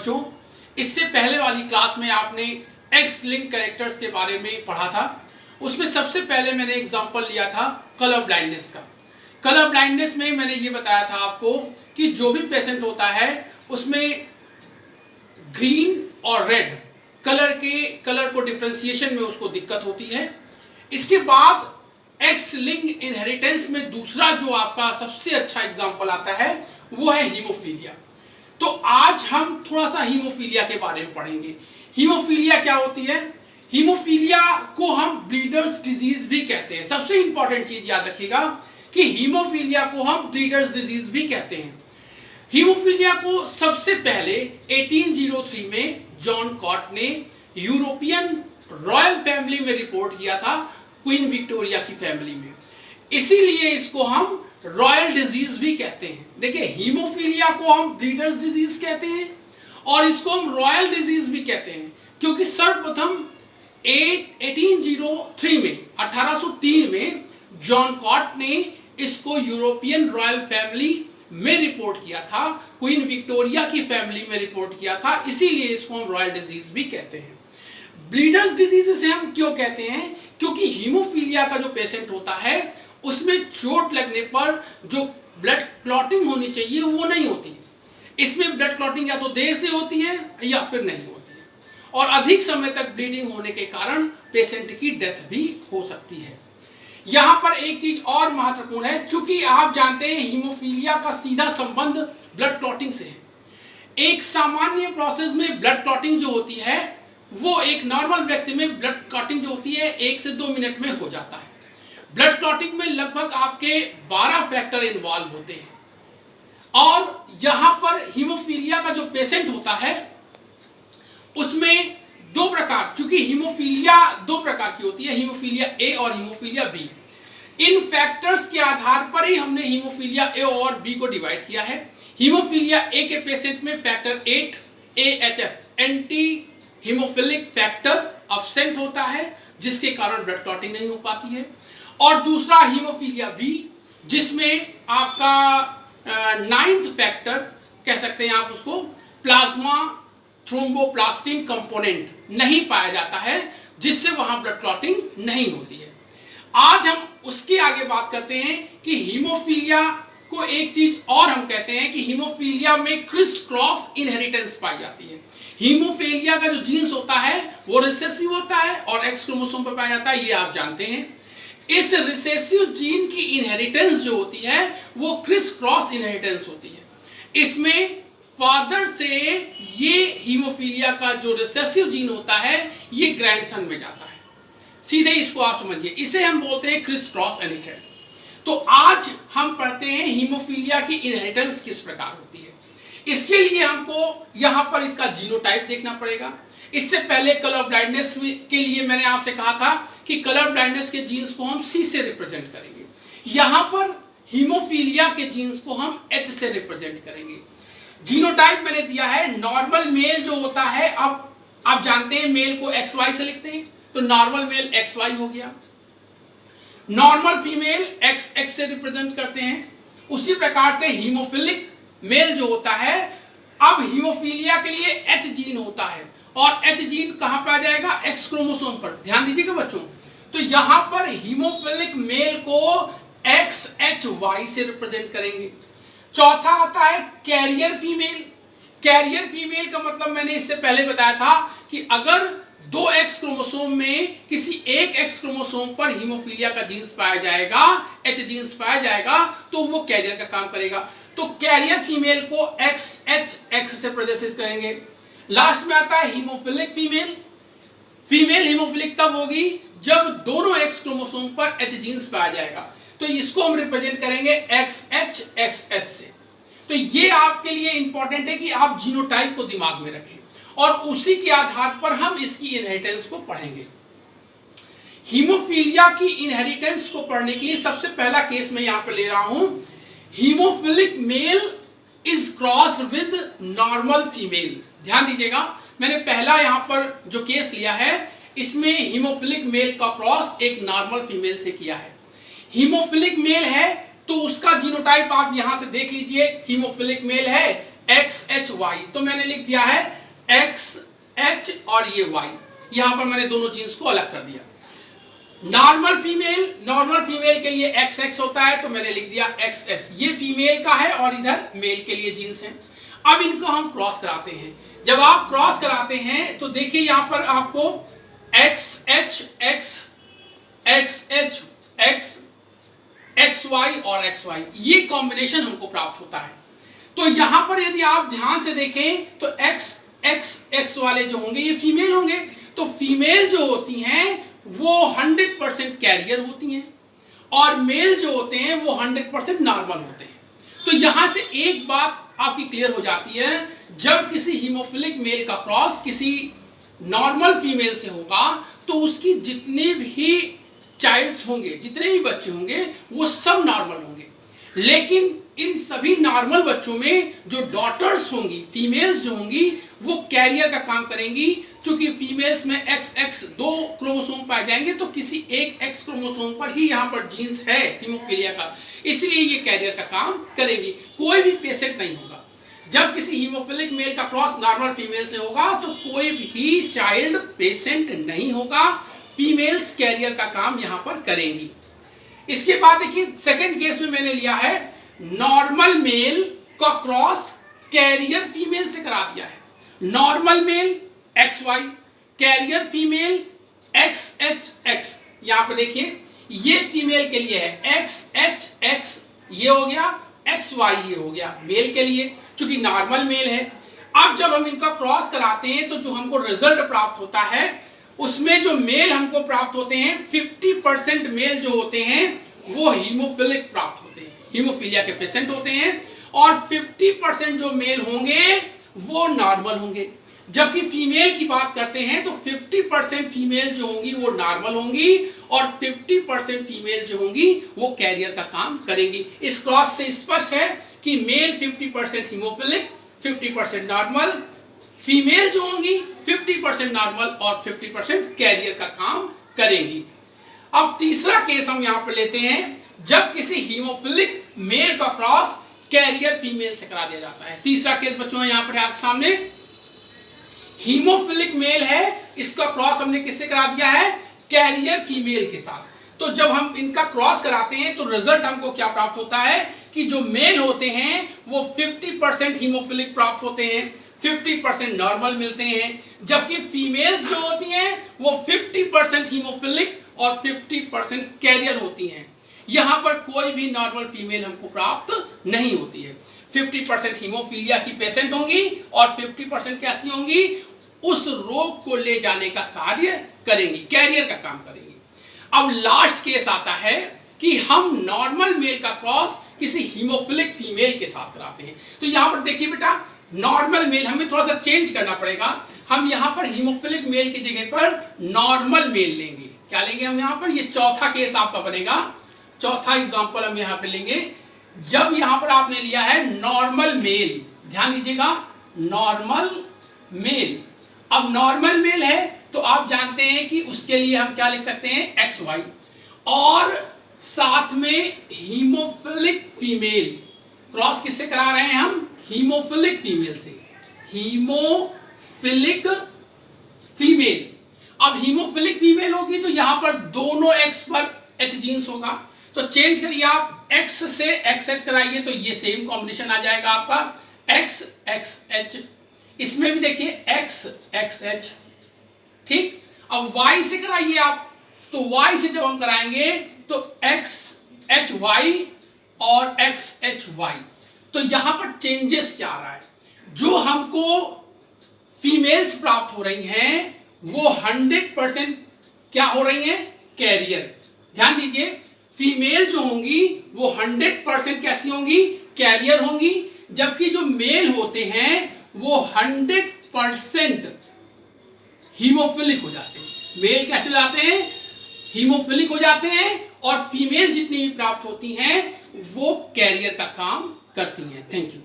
बच्चों, इससे पहले वाली क्लास में आपने एक्स लिंक कैरेक्टर्स के बारे में पढ़ा था। उसमें सबसे पहले मैंने एग्जांपल लिया था कलर ब्लाइंडनेस का। कलर ब्लाइंडनेस में मैंने ये बताया था आपको कि जो भी पेशेंट होता है उसमें ग्रीन और रेड कलर को डिफ्रेंसिएशन में उसको दिक्कत होती है। इसके बाद एक्स लिंक इनहेरिटेंस में दूसरा जो आपका सबसे अच्छा एग्जांपल आता है वो है हीमोफीलिया। तो आज हम थोड़ा सा हीमोफीलिया के बारे में पढ़ेंगे। हीमोफीलिया क्या होती है? हीमोफीलिया को हम ब्लीडर्स डिजीज भी कहते हैं। सबसे इंपॉर्टेंट चीज याद रखिएगा कि हीमोफीलिया को हम ब्लीडर्स डिजीज भी कहते हैं। हीमोफीलिया को सबसे पहले 1803 में जॉन कॉट ने यूरोपियन रॉयल फैमिली में रिपोर्ट किया था, क्वीन विक्टोरिया की फैमिली में। इसीलिए इसको हम रॉयल डिजीज भी कहते हैं। देखिए, हीमोफीलिया को हम ब्लीडर्स डिजीज कहते हैं और इसको हम रॉयल डिजीज भी कहते हैं, क्योंकि सर्वप्रथम 1803 में जॉन कॉट ने इसको यूरोपियन रॉयल फैमिली में रिपोर्ट किया था, क्वीन विक्टोरिया की फैमिली में रिपोर्ट किया था। इसीलिए इसको हम रॉयल डिजीज भी कहते हैं। ब्लीडर्स डिजीज से हम क्यों कहते हैं? क्योंकि हीमोफीलिया का जो पेशेंट होता है उसमें चोट लगने पर जो ब्लड क्लॉटिंग होनी चाहिए वो नहीं होती। इसमें ब्लड क्लॉटिंग या तो देर से होती है या फिर नहीं होती है, और अधिक समय तक ब्लीडिंग होने के कारण पेशेंट की डेथ भी हो सकती है। यहां पर एक चीज और महत्वपूर्ण है, चूंकि आप जानते हैं हीमोफीलिया का सीधा संबंध ब्लड क्लॉटिंग से है। एक सामान्य प्रोसेस में ब्लड क्लॉटिंग जो होती है वो एक नॉर्मल व्यक्ति में ब्लड क्लॉटिंग जो होती है 1 से 2 मिनट में हो जाता है। ब्लड क्लॉटिंग में लगभग आपके 12 फैक्टर इन्वॉल्व होते हैं, और यहां पर हीमोफीलिया का जो पेशेंट होता है उसमें दो प्रकार, चूंकि हीमोफीलिया 2 प्रकार की होती है, हीमोफीलिया ए और हीमोफीलिया बी। इन फैक्टर्स के आधार पर ही हमने हीमोफीलिया ए और बी को डिवाइड किया है। हीमोफीलिया ए के पेशेंट में factor 8 AHF anti hemophilic factor absent होता है, जिसके कारण ब्लड क्लॉटिंग नहीं हो पाती है। और दूसरा हीमोफीलिया बी, जिसमें आपका 9th फैक्टर कह सकते हैं आप उसको, प्लाज्मा थ्रोम्बोप्लास्टिन कंपोनेंट नहीं पाया जाता है, जिससे वहां ब्लड क्लॉटिंग नहीं होती है। आज हम उसके आगे बात करते हैं कि हीमोफीलिया को एक चीज और हम कहते हैं कि हीमोफीलिया में क्रिस क्रॉस इनहेरिटेंस पाई जाती है। हीमोफीलिया का जो जीन्स होता है वो रिसेसिव होता है और एक्स क्रोमोसोम पर पाया जाता है, ये आप जानते हैं। इस रिसेसिव जीन की इनहेरिटेंस जो होती है वो क्रिस क्रॉस इनहेरिटेंस होती है। इसमें फादर से ये हीमोफीलिया का जो रिसेसिव जीन होता है ये ग्रैंडसन में जाता है। सीधे इसको आप समझिए, इसे हम बोलते हैं क्रिस क्रॉस इनहेरिटेंस। तो आज हम पढ़ते हैं हीमोफीलिया की इनहेरिटेंस किस प्रकार होती है। इसके लिए हमको यहां पर इसका जीनोटाइप देखना पड़ेगा। इससे पहले कलर ब्लाइंडनेस के लिए मैंने आपसे कहा था कि कलर ब्लाइंडनेस के जीन्स को हम C से रिप्रेजेंट करेंगे। यहां पर हीमोफीलिया के जीन्स को हम H से रिप्रेजेंट करेंगे। जीनोटाइप मैंने दिया है, नॉर्मल मेल जो होता है, अब आप जानते हैं मेल को XY से लिखते हैं, तो नॉर्मल मेल XY हो गया। नॉर्मल फीमेल XX से रिप्रेजेंट करते हैं। उसी प्रकार से हीमोफिलिक मेल जो होता है, अब हीमोफीलिया के लिए H जीन होता है, और H जीन कहां पाया जाएगा? X क्रोमोसोम पर। ध्यान दीजिएगा बच्चों, तो यहां पर हीमोफिलिक मेल को XHY से रिप्रेजेंट करेंगे। चौथा आता है कैरियर फीमेल। कैरियर फीमेल का मतलब मैंने इससे पहले बताया था कि अगर 2 X क्रोमोसोम में किसी एक X क्रोमोसोम पर हीमोफीलिया का जीन्स पाया जाएगा, H जीन्स पाया जाएगा, तो वो कैरियर का काम करेगा। तो कैरियर फीमेल को XHX से प्रदर्शित करेंगे। लास्ट में आता है हीमोफिलिक फीमेल। फीमेल हीमोफिलिक तब होगी जब दोनों X क्रोमोसोम पर H जीन्स पाया जाएगा, तो इसको हम रिप्रेजेंट करेंगे XHXH से। तो ये आपके लिए इंपॉर्टेंट है कि आप जीनोटाइप को दिमाग में रखें, और उसी के आधार पर हम इसकी इनहेरिटेंस को पढ़ेंगे। हीमोफीलिया की इनहेरिटेंस को पढ़ने के लिए सबसे पहला केस मैं यहां पर ले रहा हूं, hemophilic male is cross with normal female. ध्यान दीजिएगा, मैंने पहला यहां पर जो केस लिया है इसमें हीमोफिलिक मेल का क्रॉस एक नॉर्मल फीमेल से किया है। हीमोफिलिक मेल है तो उसका जीनोटाइप आप यहां से देख लीजिए, हीमोफिलिक मेल है, XHY, तो मैंने लिख दिया है XH और ये Y, यहां पर मैंने दोनों जीन्स को अलग कर दिया। नॉर्मल फीमेल के लिए XX होता है, तो मैंने लिख दिया XS, ये फीमेल का है और इधर मेल के लिए जीन्स है। अब इनको हम क्रॉस कराते हैं। जब आप क्रॉस कराते हैं तो देखिए यहां पर आपको XH X XH X XY और XY ये कॉम्बिनेशन हमको प्राप्त होता है। तो यहां पर यदि आप ध्यान से देखें तो XX वाले जो होंगे ये फीमेल होंगे, तो फीमेल जो होती हैं वो 100% कैरियर होती हैं और मेल जो होते हैं वो 100% नॉर्मल होते हैं। तो यहां से एक बात आपकी क्लियर हो जाती है, जब किसी हीमोफिलिक मेल का क्रॉस किसी नॉर्मल फीमेल से होगा तो उसकी जितने भी चाइल्ड्स होंगे, जितने भी बच्चे होंगे वो सब नॉर्मल होंगे। लेकिन इन सभी नॉर्मल बच्चों में जो डॉटर्स होंगी, फीमेल्स जो होंगी, वो कैरियर का काम करेंगी। क्योंकि फीमेल्स में XX 2 क्रोमोसोम पाए जाएंगे, तो किसी एक X क्रोमोसोम पर ही यहाँ पर जीन्स है हीमोफीलिया का, इसलिए ये कैरियर का काम करेंगी। कोई भी पेशेंट नहीं होगा। जब किसी हीमोफिलिक मेल का क्रॉस नॉर्मल फीमेल से होगा तो कोई भी चाइल्ड पेशेंट नहीं होगा, फीमेल्स कैरियर का काम यहाँ पर करेंगी। इसके बाद देखिए सेकंड केस में मैंने लिया है नॉर्मल मेल का क्रॉस कैरियर फीमेल से करा दिया है। Normal male XY, carrier female XHX। यहां पे देखिए ये फीमेल के लिए है XHX, ये हो गया XY, ये हो गया मेल के लिए, चूंकि नॉर्मल मेल है। अब जब हम इनका क्रॉस कराते हैं तो जो हमको रिजल्ट प्राप्त होता है उसमें जो मेल हमको प्राप्त होते हैं 50% मेल जो होते हैं वो हीमोफिलिक प्राप्त होते हैं, हीमोफीलिया के पेशेंट होते हैं, और 50% जो मेल होंगे वो नॉर्मल होंगे। जबकि फीमेल की बात करते हैं तो 50% फीमेल जो होंगी वो नॉर्मल होंगी और 50% फीमेल जो होंगी वो कैरियर का काम करेंगी। इस क्रॉस से स्पष्ट है कि मेल 50% हीमोफिलिक, 50% नॉर्मल, फीमेल जो होंगी 50% नॉर्मल और 50% कैरियर का काम करेंगी। अब तीसरा केस हम यहां पर लेते हैं, जब किसी हीमोफिलिक मेल का क्रॉस कैरियर फीमेल से करा दिया जाता है। तीसरा केस बच्चों यहां पर है आपके सामने, हीमोफिलिक मेल है, इसका क्रॉस हमने किससे करा दिया है, कैरियर फीमेल के साथ। तो जब हम इनका क्रॉस कराते हैं तो रिजल्ट हमको क्या प्राप्त होता है कि जो मेल होते हैं वो 50% हीमोफिलिक प्राप्त होते हैं, 50% नॉर्मल मिलते हैं, जबकि फीमेल्स जो होती हैं वो 50% हीमोफिलिक और 50% कैरियर होती हैं। यहां पर कोई भी नॉर्मल फीमेल हमको प्राप्त नहीं होती है। 50% हीमोफीलिया की पेशेंट होंगी और 50% कैसी होंगी, उस रोग को ले जाने का कार्य करेंगी, कैरियर का काम करेंगी। अब लास्ट केस आता है कि हम नॉर्मल मेल का क्रॉस किसी हीमोफिलिक फीमेल के साथ कराते हैं। तो यहां पर देखिए बेटा, नॉर्मल मेल हमें थोड़ा सा चेंज करना पड़ेगा। हम यहां पर हीमोफिलिक मेल की जगह पर नॉर्मल मेल लेंगे। क्या लेंगे हम यहां पर, ये चौथा केस आपका बनेगा, चौथा एग्जांपल हम यहां पर लेंगे। जब यहां पर आपने लिया है नॉर्मल मेल, ध्यान दीजिएगा नॉर्मल मेल। अब नॉर्मल मेल है तो आप जानते हैं कि उसके लिए हम क्या लिख सकते हैं, XY, और साथ में हीमोफिलिक फीमेल। क्रॉस किससे करा रहे हैं हम, हीमोफिलिक फीमेल से, हीमोफिलिक फीमेल। अब हीमोफिलिक फीमेल होगी तो यहां पर दोनों X पर H जीन्स होगा, तो चेंज करिए आप, X से XH कराइए तो ये सेम कॉम्बिनेशन आ जाएगा आपका XXH। इसमें भी देखिए XXH, ठीक। अब Y से कराइए आप, तो Y से जब हम कराएंगे तो XHY और XHY। तो यहां पर चेंजेस क्या आ रहा है, जो हमको फीमेल्स प्राप्त हो रही हैं वो 100% क्या हो रही हैं, कैरियर। ध्यान दीजिए, फीमेल जो होंगी वो 100% कैसी होंगी, कैरियर होंगी, जबकि जो मेल होते हैं वो 100% हीमोफिलिक हो जाते हैं। मेल कैसे हो जाते हैं, हीमोफिलिक हो जाते हैं, और फीमेल जितनी भी प्राप्त होती हैं वो कैरियर का काम करती हैं। Thank you.